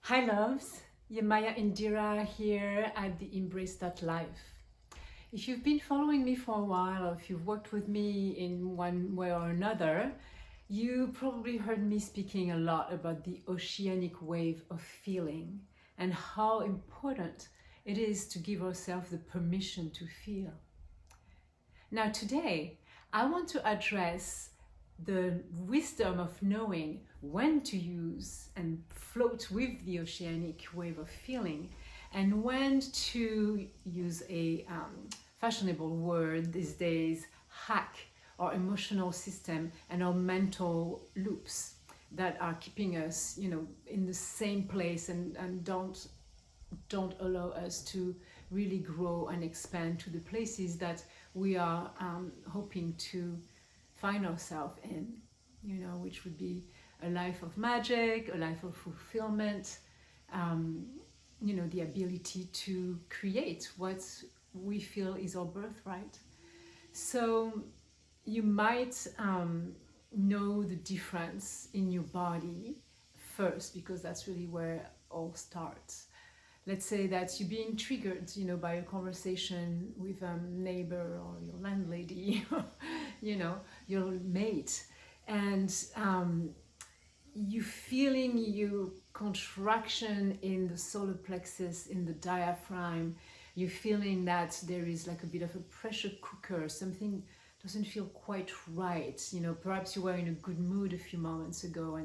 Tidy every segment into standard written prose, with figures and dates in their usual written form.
Hi loves, Yamaya Indira here at the Embrace.life. If you've been following me for a while or if you've worked with me in one way or another, you probably heard me speaking a lot about the oceanic wave of feeling and how important it is to give ourselves the permission to feel. Now today, I want to address the wisdom of knowing when to use and float with the oceanic wave of feeling and when to use a fashionable word these days, hack our emotional system and our mental loops that are keeping us, in the same place and don't allow us to really grow and expand to the places that we are hoping to find ourselves in, which would be a life of magic, a life of fulfillment, the ability to create what we feel is our birthright. So you might know the difference in your body first, because that's really where it all starts. Let's say that you're being triggered, by a conversation with a neighbor or your landlady, your mate, and you feeling your contraction in the solar plexus, in the diaphragm. You're feeling that there is like a bit of a pressure cooker, something doesn't feel quite right. Perhaps you were in a good mood a few moments ago,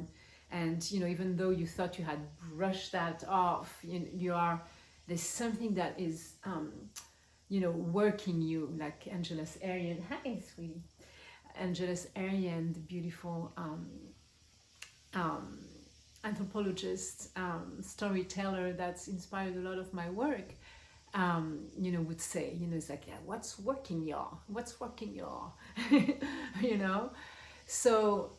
and even though you thought you had brushed that off, there's something that is working you, like Angelus Arian. Hi sweetie. Angelus Arian, the beautiful anthropologist, storyteller that's inspired a lot of my work, would say, it's like, yeah, what's working y'all, So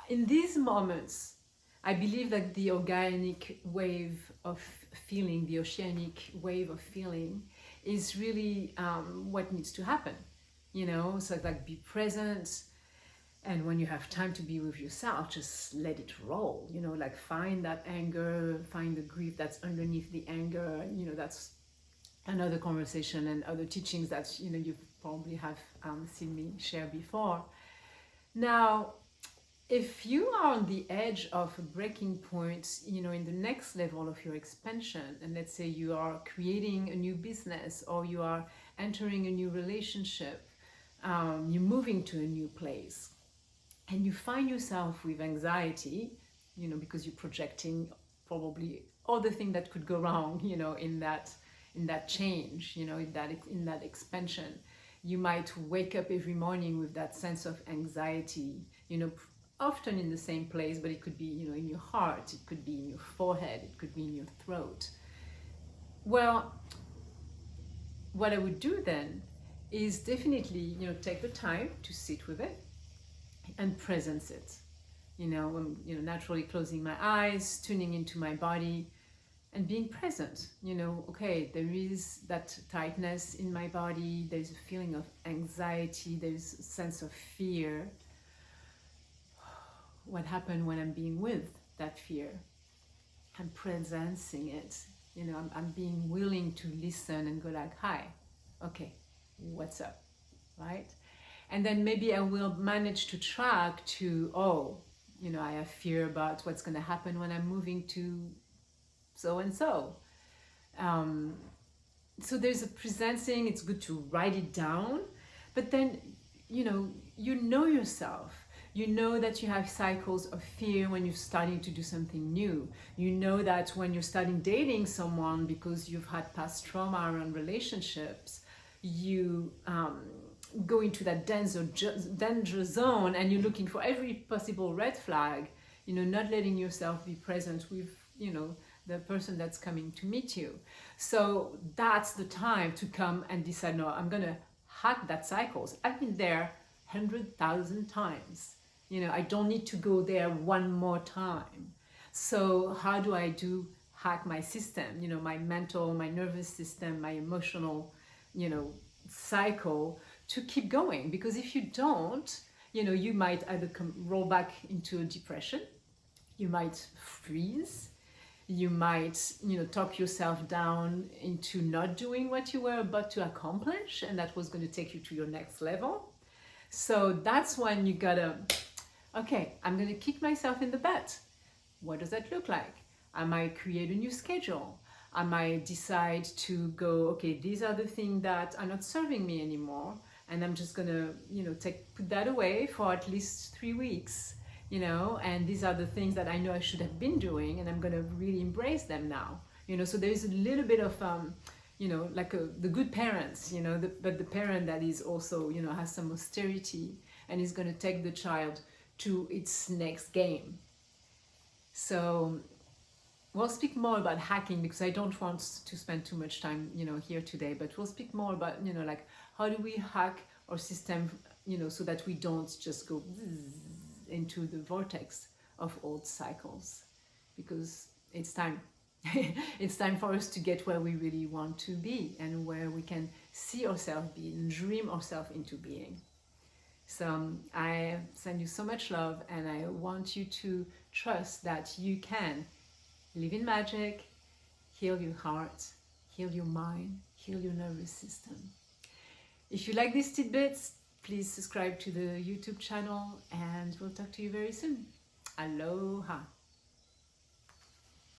in these moments, I believe that the organic wave of feeling, the oceanic wave of feeling, is really what needs to happen. So like be present, and when you have time to be with yourself, just let it roll. Like find that anger, find the grief that's underneath the anger. That's another conversation and other teachings that you probably have seen me share before. Now, if you are on the edge of a breaking point, in the next level of your expansion, and let's say you are creating a new business or you are entering a new relationship, you're moving to a new place, and you find yourself with anxiety, because you're projecting probably all the things that could go wrong, in that change, in that expansion. You might wake up every morning with that sense of anxiety, often in the same place, but it could be, in your heart, it could be in your forehead, it could be in your throat. Well, what I would do then is definitely, take the time to sit with it and presence it. I'm, naturally closing my eyes, tuning into my body, and being present. Okay, there is that tightness in my body, there's a feeling of anxiety, there's a sense of fear. What happened when I'm being with that fear? I'm presencing it. I'm being willing to listen and go like, hi, okay, what's up, right? And then maybe I will manage to track to, I have fear about what's going to happen when I'm moving to so and so. So there's a presencing. It's good to write it down, but then you know yourself. You know that you have cycles of fear when you're starting to do something new. You know that when you're starting dating someone because you've had past trauma around relationships, you go into that danger zone and you're looking for every possible red flag, not letting yourself be present with, the person that's coming to meet you. So that's the time to come and decide, no, I'm going to hack that cycles. I've been there 100,000 times. I don't need to go there one more time. So how do I hack my system, my mental, my nervous system, my emotional, cycle to keep going? Because if you don't, you might either roll back into a depression, you might freeze, You might, talk yourself down into not doing what you were about to accomplish, and that was going to take you to your next level. So that's when you gotta, okay, I'm going to kick myself in the butt. What does that look like? I might create a new schedule. I might decide to go, okay, these are the things that are not serving me anymore, and I'm just gonna, put that away for at least 3 weeks, and these are the things that I know I should have been doing, and I'm gonna really embrace them now. So there's a little bit of, like the good parents, but the parent that is also, has some austerity and is gonna take the child to its next game. So we'll speak more about hacking because I don't want to spend too much time, here today, but we'll speak more about, like how do we hack our system, so that we don't just go into the vortex of old cycles, because it's time. It's time for us to get where we really want to be and where we can see ourselves being, dream ourselves into being. So I send you so much love, and I want you to trust that you can live in magic, heal your heart, heal your mind, heal your nervous system. If you like these tidbits, please subscribe to the YouTube channel, and we'll talk to you very soon. Aloha.